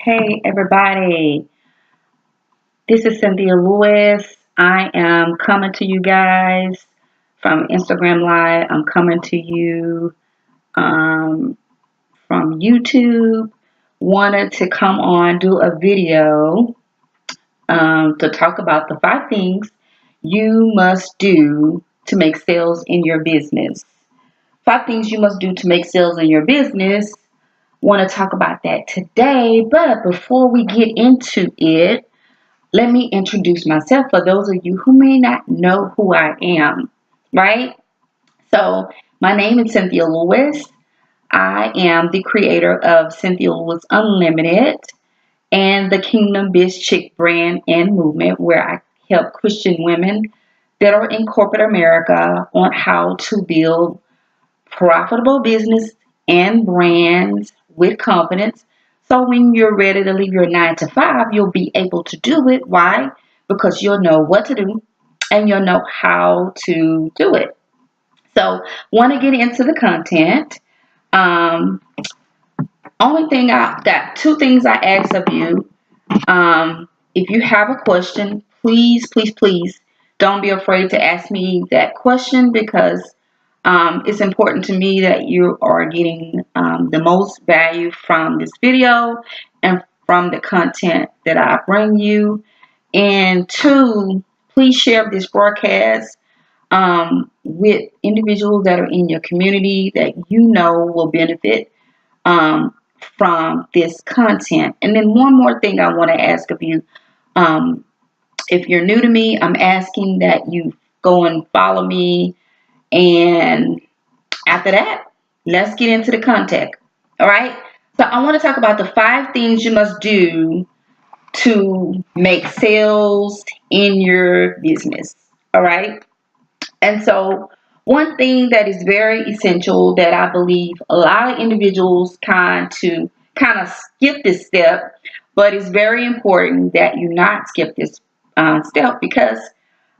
Hey everybody, this is Cynthia Lewis. I am coming to you guys from Instagram Live. I'm coming to you um, from YouTube. Wanted to come on, do a video to talk about the 5 things you must do to make sales in your business. 5 things you must do to make sales in your business. Want to talk about that today, but before we get into it, let me introduce myself for those of you who may not know who I am, right? So, my name is Cynthia Lewis. I am the creator of Cynthia Lewis Unlimited and the Kingdom Biz Chick brand and movement, where I help Christian women that are in corporate America on how to build profitable business and brands with confidence. So when you're ready to leave your 9 to 5, you'll be able to do it. Why? Because you'll know what to do and you'll know how to do it. So want to get into the content. Um, Only thing I got 2 things I ask of you. If you have a question, please don't be afraid to ask me that question because it's important to me that you are getting the most value from this video and from the content that I bring you. And 2, please share this broadcast with individuals that are in your community that you know will benefit um, from this content. And then one more thing I want to ask of you. Um, if you're new to me, I'm asking that you go and follow me. And after that, let's get into the content. All right. So I want to talk about the 5 things you must do to make sales in your business. All right. And so one thing that is very essential that I believe a lot of individuals kind of skip this step, but it's very important that you not skip this step because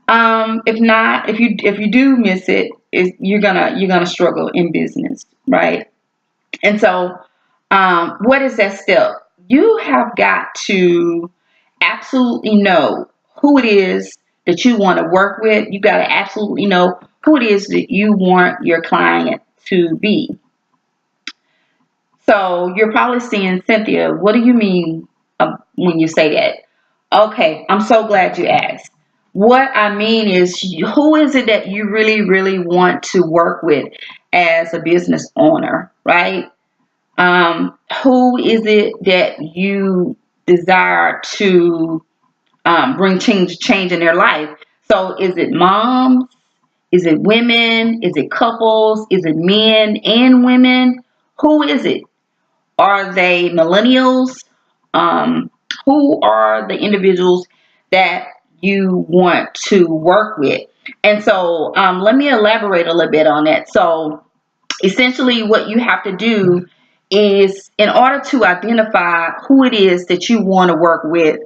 if not, if you do miss it, you're gonna struggle in business, right? And so, what is that step? You have got to absolutely know who it is that you want to work with. You got to absolutely know who it is that you want your client to be. So you're probably saying, Cynthia, what do you mean when you say that? Okay, I'm so glad you asked. What I mean is, who is it that you really want to work with as a business owner, right? Who is it that you desire to bring change in their life? So, is it moms? Is it women? Is it couples? Is it men and women? Who is it? Are they millennials? Um, who are the individuals that you want to work with? And so, let me elaborate a little bit on that. So, essentially, what you have to do is, in order to identify who it is that you want to work with,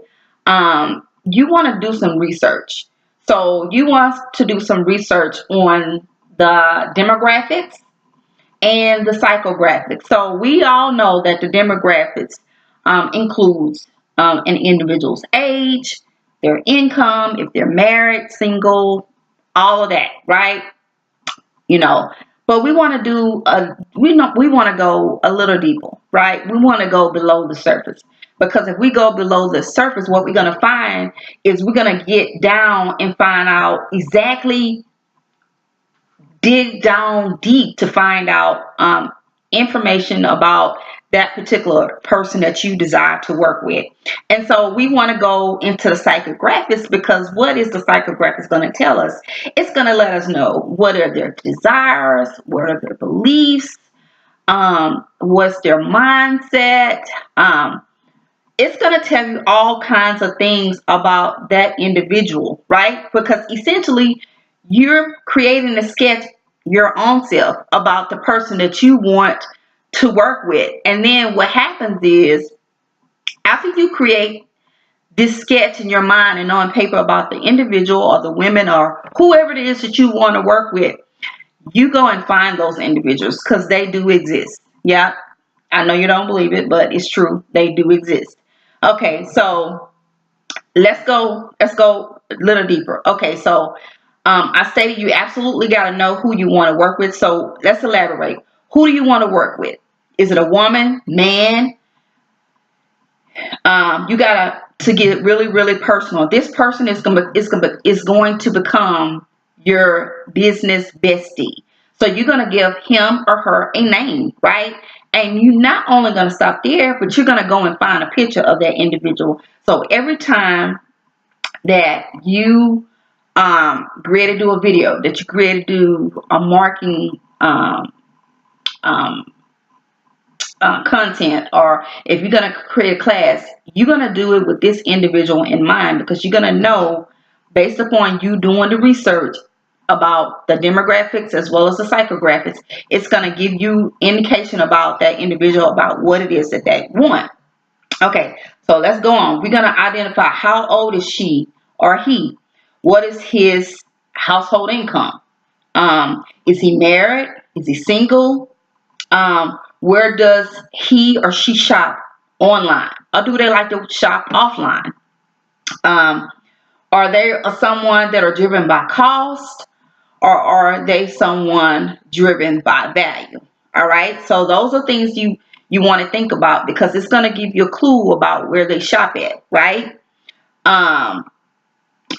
you want to do some research. So, you want to do some research on the demographics and the psychographics. So we all know that the demographics includes an individual's age, their income, if they're married, single, all of that, right? You know, but we want to we want to go a little deeper, right? We want to go below the surface because if we go below the surface, what we're going to find is we're going to get down and find out exactly dig down deep to find out information about that particular person that you desire to work with. And so we want to go into the psychographics because what is the psychographics going to tell us? It's going to let us know what are their desires, what are their beliefs, what's their mindset. It's going to tell you all kinds of things about that individual, right? Because essentially, you're creating a sketch your own self about the person that you want to work with. And then what happens is, after you create this sketch in your mind and on paper about the individual or the women or whoever it is that you want to work with, you go and find those individuals because they do exist. Yeah, I know you don't believe it, but it's true. They do exist. Okay, so let's go a little deeper. Okay, so I stated you absolutely got to know who you want to work with. So let's elaborate. Who do you want to work with? Is it a woman, man? You gotta to get really, really personal. This person is going to become your business bestie. So you're gonna give him or her a name, right? And you're not only gonna stop there, but you're gonna go and find a picture of that individual. So every time that you create to do a video, that you create to do a marketing um, content, or if you're going to create a class, you're going to do it with this individual in mind, because you're going to know, based upon you doing the research about the demographics as well as the psychographics, it's going to give you indication about that individual, about what it is that they want. Okay, so let's go on. We're going to identify how old is she or he. What is his household income? Is he married? Is he single? Where does he or she shop online? Or do they like to shop offline? Um, are they someone that are driven by cost, or are they someone driven by value? All right. So those are things you want to think about, because it's going to give you a clue about where they shop at, right? Um,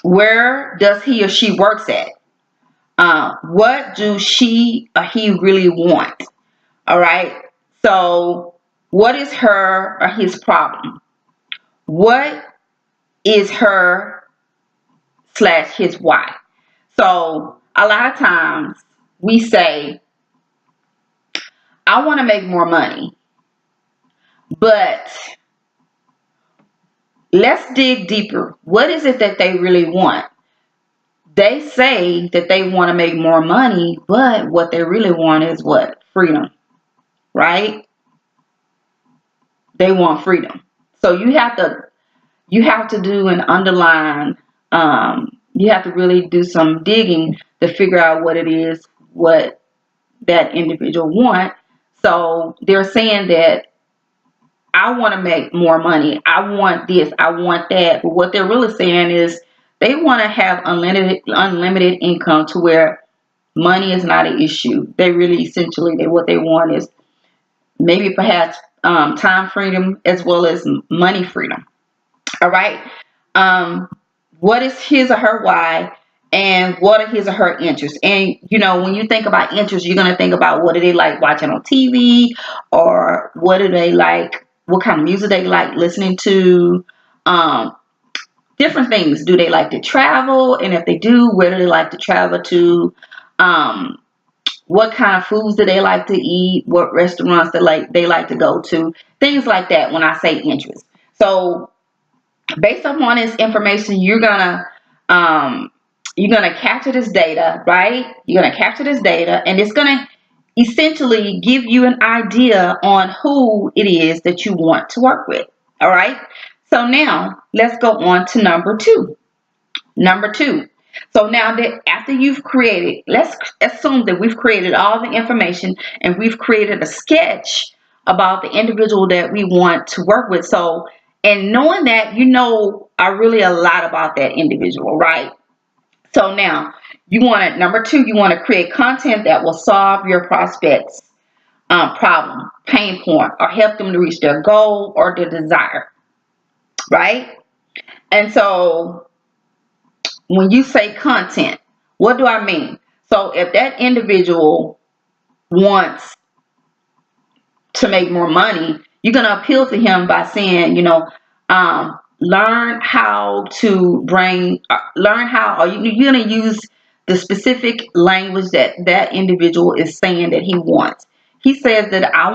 where does he or she works at? What do she or he really want? All right. So what is her or his problem? What is her slash his why? So a lot of times we say, I want to make more money, but let's dig deeper. What is it that they really want? They say that they want to make more money, but what they really want is what? Freedom, right? They want freedom. So you have to do an underline. You have to really do some digging to figure out what it is, what that individual want. So they're saying that I want to make more money. I want this. I want that. But what they're really saying is they want to have unlimited income, to where money is not an issue. They really essentially what they want is maybe perhaps time freedom as well as money freedom. All right. Um, what is his or her why, and what are his or her interests? And when you think about interests, you're gonna think about what do they like watching on TV, or what do they like, what kind of music they like listening to, um, different things. Do they like to travel? And if they do, where do they like to travel to? Um, what kind of foods do they like to eat? What restaurants they like to go to? Things like that. When I say interest, so based upon this information, you're gonna capture this data, right? You're gonna capture this data, and it's gonna essentially give you an idea on who it is that you want to work with. All right. So now let's go on to number two. Number two. So now that after you've created, let's assume that we've created all the information and we've created a sketch about the individual that we want to work with. So, and knowing that, are really a lot about that individual, right? So now number two, you want to create content that will solve your prospects' problem, pain point, or help them to reach their goal or their desire, right? And so when you say content, what do I mean? So if that individual wants to make more money, you're going to appeal to him by saying, learn how to learn how, or you're going to use the specific language that individual is saying that he wants. He says that I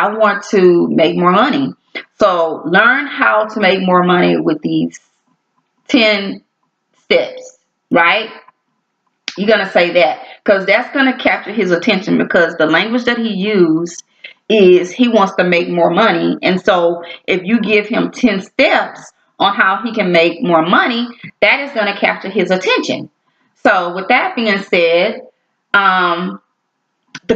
want to make more money. So learn how to make more money with these 10 steps, right? You're going to say that, because that's going to capture his attention, because the language that he used is he wants to make more money. And so if you give him 10 steps on how he can make more money, that is going to capture his attention. So with that being said, the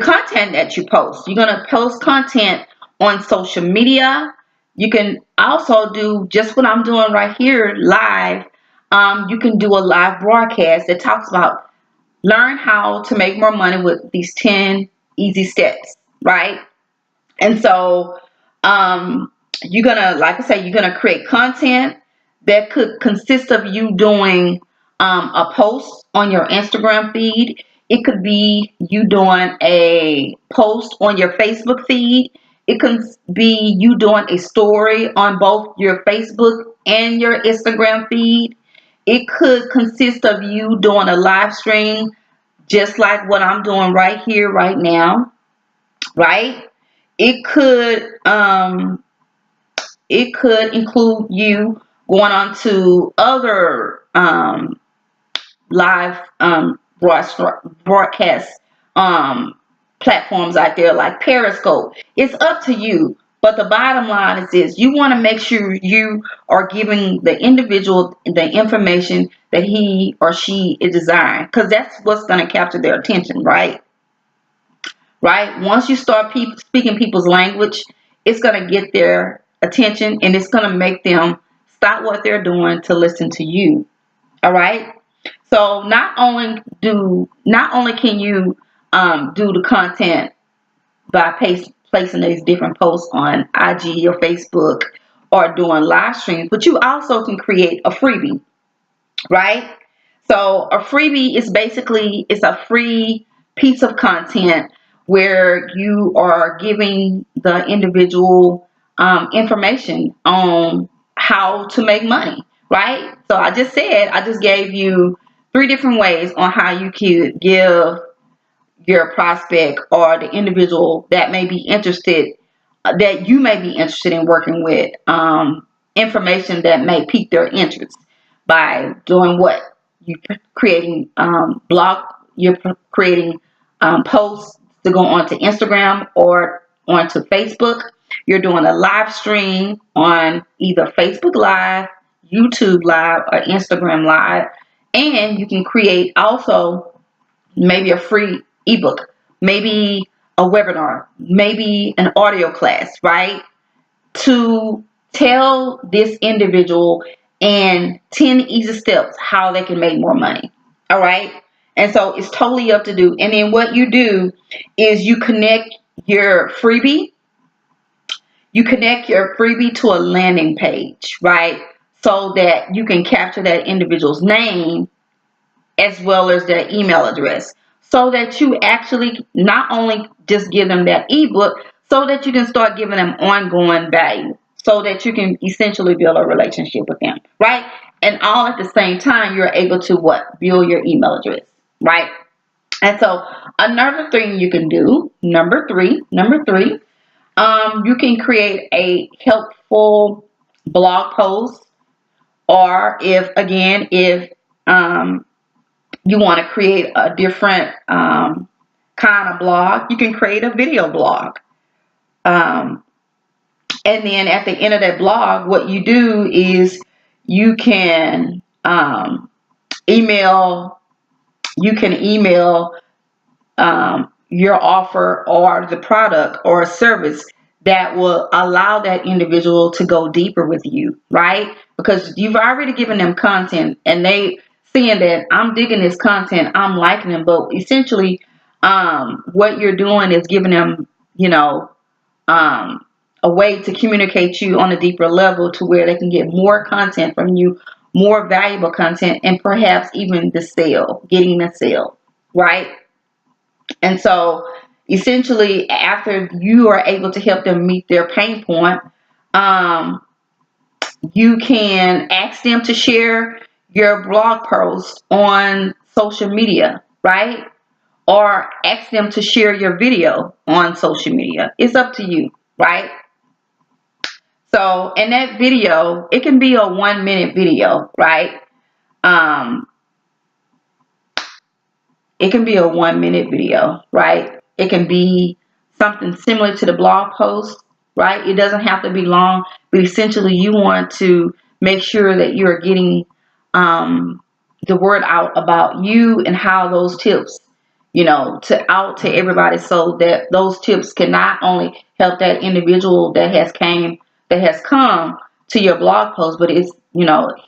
content that you post, you're going to post content on social media, You can also do just what I'm doing right here live. You can do a live broadcast that talks about learn how to make more money with these 10 easy steps, right? And so, you're gonna, like I say, you're gonna create content that could consist of you doing a post on your Instagram feed. It could be you doing a post on your Facebook feed. It could be you doing a story on both your Facebook and your Instagram feed. It could consist of you doing a live stream, just like what I'm doing right here, right now, right? It could it could include you going on to other live broadcast um, platforms out there like Periscope. It's up to you. But the bottom line is this: you want to make sure you are giving the individual the information that he or she is desiring, because that's what's going to capture their attention, right? Right? Once you start speaking people's language, it's going to get their attention and it's going to make them stop what they're doing to listen to you. All right? So not only can you do the content by placing these different posts on IG or Facebook or doing live streams, but you also can create a freebie, right? So a freebie is basically it's a free piece of content where you are giving the individual information on how to make money, right? So I just gave you three different ways on how you could give your prospect or the individual that may be interested, that you may be interested in working with, information that may pique their interest by doing what you creating you're creating posts to go onto Instagram or onto Facebook. You're doing a live stream on either Facebook Live, YouTube Live, or Instagram Live, and you can create also maybe a free ebook, maybe a webinar, maybe an audio class, right? To tell this individual in 10 easy steps how they can make more money. All right. And so it's totally up to do. And then what you do is your freebie, you connect your freebie to a landing page, right? So that you can capture that individual's name as well as their email address, so that you actually not only just give them that ebook, so that you can start giving them ongoing value, so that you can essentially build a relationship with them, right? And all at the same time, you're able to what? Build your email address, right? And so another thing you can do, number three, you can create a helpful blog post, or if you want to create a different kind of blog, you can create a video blog. Um, and then at the end of that blog, what you do is you can email email your offer or the product or service that will allow that individual to go deeper with you, right? Because you've already given them content and they seeing that I'm digging this content, I'm liking them, but essentially what you're doing is giving them, um, a way to communicate you on a deeper level to where they can get more content from you, more valuable content, and perhaps even getting the sale, right? And so essentially, after you are able to help them meet their pain point, um, you can ask them to share your blog post on social media, right? Or ask them to share your video on social media. It's up to you, right? So, in that video, it can be a 1 minute video, right? Um, It can be a 1 minute video, right? It can be something similar to the blog post, right? It doesn't have to be long, but essentially you want to make sure that you're getting um, the word out about you and how those tips, to everybody, so that those tips can not only help that individual that has came that has come to your blog post, but it's,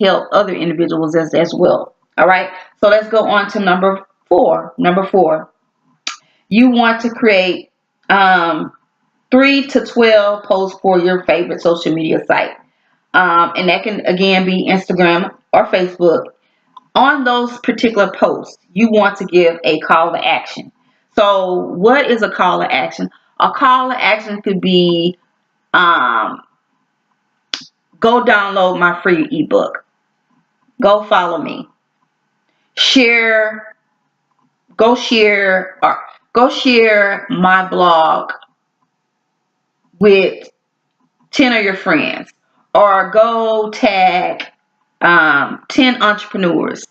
helped other individuals as well. All right. So let's go on to number four. Number four, you want to create 3 to 12 posts for your favorite social media site. And that can again be Instagram or Facebook. On those particular posts, you want to give a call to action. So, what is a call to action? A call to action could be, um, go download my free ebook, go follow me, share, go share my blog with 10 of your friends, or go tag 10 entrepreneurs,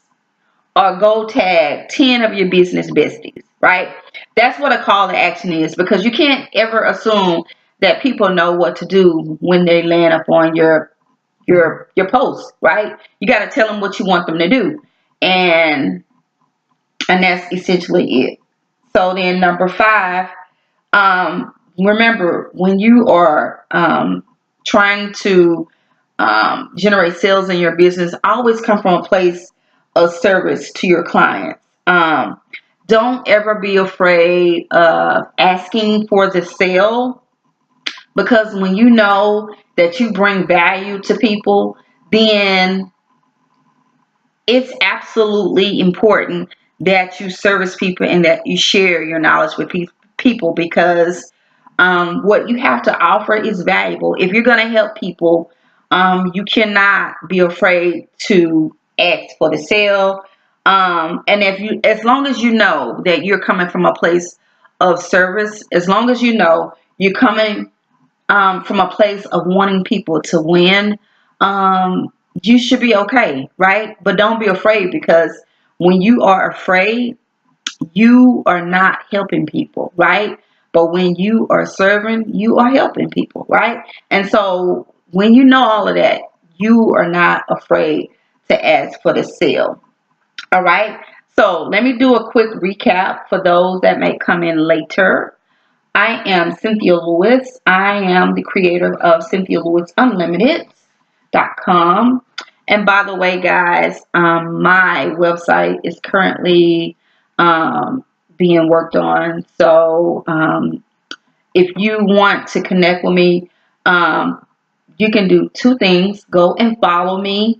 or go tag 10 of your business besties, right? That's what a call to action is, because you can't ever assume that people know what to do when they land up on your post, right? You got to tell them what you want them to do. And that's essentially it. So then number five, remember, when you are trying to generate sales in your business, always come from a place of service to your clients. Don't ever be afraid of asking for the sale, because when you know that you bring value to people, then it's absolutely important that you service people and that you share your knowledge with people, because what you have to offer is valuable. If you're going to help people, you cannot be afraid to ask for the sale. And as long as you know that you're coming from a place of service, as long as you know you're coming from a place of wanting people to win, you should be okay, right? But don't be afraid, because when you are afraid, you are not helping people, right? But when you are serving, you are helping people, right? And so when you know all of that, you are not afraid to ask for the sale. All right. So let me do a quick recap for those that may come in later. I am Cynthia Lewis. I am the creator of CynthiaLewisUnlimited.com. And by the way, guys, my website is currently being worked on. So if you want to connect with me, you can do two things. Go and follow me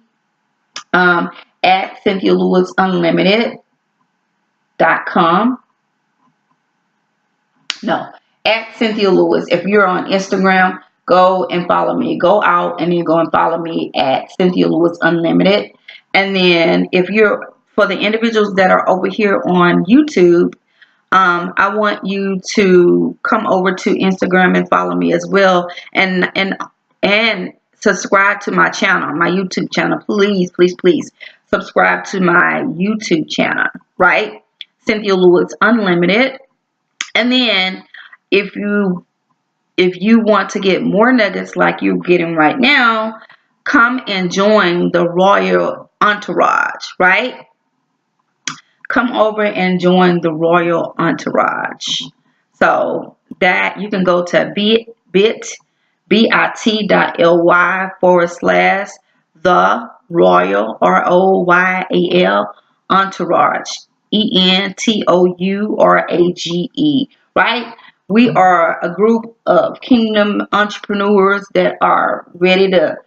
at CynthiaLewisUnlimited.com. No, at Cynthia Lewis. If you're on Instagram, go and follow me. Go out and then go and follow me at Cynthia Lewis Unlimited. And then if you're, for the individuals that are over here on YouTube, I want you to come over to Instagram and follow me as well, and subscribe to my channel, my YouTube channel. Please, please, please subscribe to my YouTube channel, right? Cynthia Lewis Unlimited. And then if you want to get more nuggets like you're getting right now, come and join the Royal Entourage, right? Come over and join the Royal Entourage. So that you can go to bit.ly/the Royal ROYAL Entourage ENTOURAGE, right? We are a group of kingdom entrepreneurs that are ready to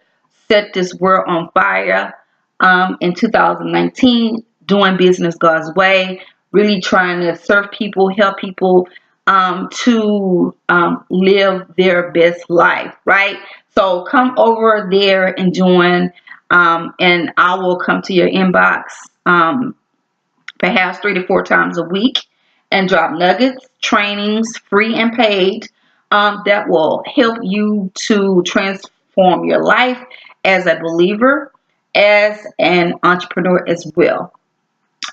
set this world on fire in 2019, doing business God's way, really trying to serve people, help people to live their best life, right? So come over there and join, and I will come to your inbox perhaps 3 to 4 times a week and drop nuggets, trainings, free and paid, that will help you to transform your life as a believer, as an entrepreneur as well.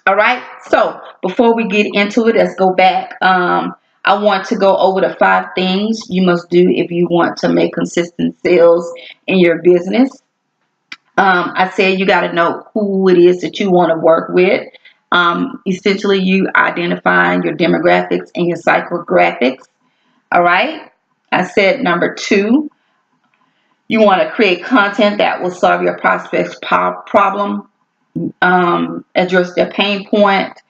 All right. So before we get into it, let's go back. I want to go over the 5 things you must do if you want to make consistent sales in your business. I said you got to know who it is that you want to work with. Essentially, you identifying your demographics and your psychographics. All right. I said number 2, You want to create content that will solve your prospect's problem, address their pain point,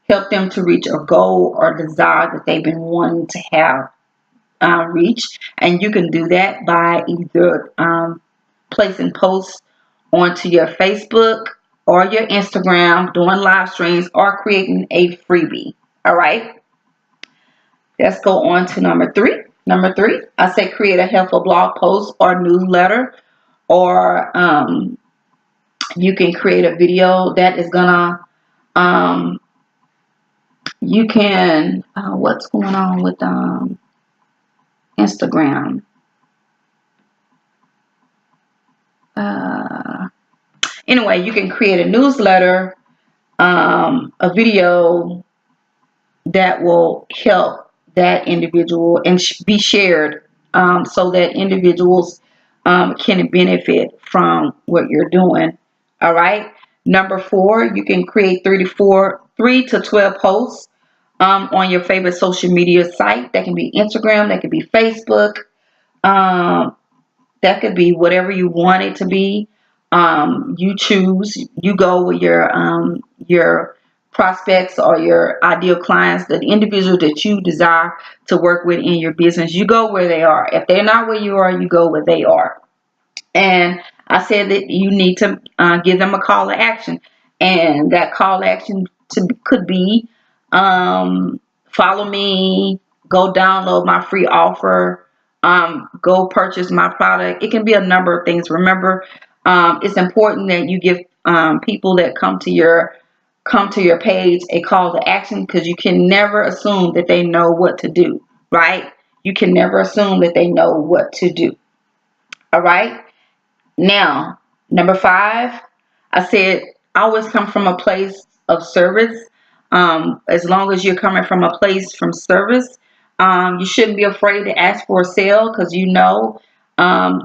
help them to reach a goal or desire that they've been wanting to have reached. And you can do that by either placing posts onto your Facebook or your Instagram, doing live streams, or creating a freebie. All right. Let's go on to number three. Number three, I say create a helpful blog post or newsletter, or you can create a video that is gonna, um, you can, what's going on with Instagram? Anyway, you can create a newsletter, a video that will help that individual and be shared, so that individuals can benefit from what you're doing. All right. Number four, you can create 3 to 12 posts on your favorite social media site. That can be Instagram, that could be Facebook, um, that could be whatever you want it to be. You choose. You go with your prospects or your ideal clients, the individual that you desire to work with in your business. You go where they are. If they're not where you are, you go where they are. And I said that you need to give them a call to action, and that call to action could be, follow me, go download my free offer, go purchase my product. It can be a number of things. Remember, it's important that you give people that come to your page a call to action, because you can never assume that they know what to do. Right? You can never assume that they know what to do. All right. Now, number five, I said always come from a place of service. As long as you're coming from a place from service, you shouldn't be afraid to ask for a sale, because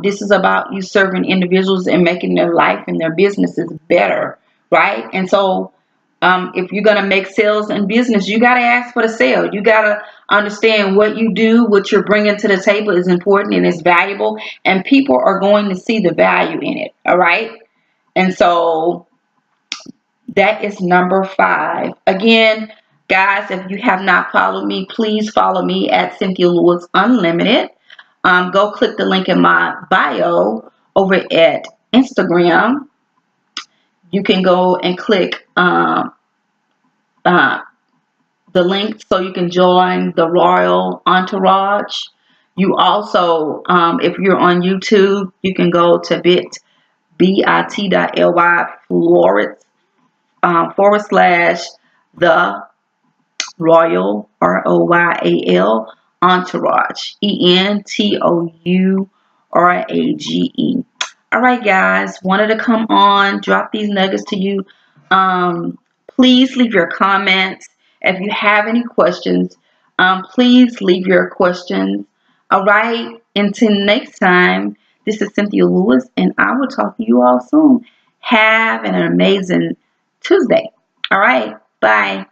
this is about you serving individuals and making their life and their businesses better, right? And so, if you're going to make sales in business, you got to ask for the sale. You got to understand what you do, what you're bringing to the table is important and is valuable, and people are going to see the value in it. All right. And so that is number five. Again, guys, if you have not followed me, please follow me at Cynthia Lewis Unlimited. Go click the link in my bio over at Instagram. You can go and click uh, the link so you can join the Royal Entourage. You also, if you're on YouTube, you can go to bit.ly / the Royal Royal Entourage Entourage. All right, guys, wanted to come on, drop these nuggets to you. Please leave your comments. If you have any questions, please leave your questions. All right, until next time, this is Cynthia Lewis, and I will talk to you all soon. Have an amazing Tuesday. All right, bye.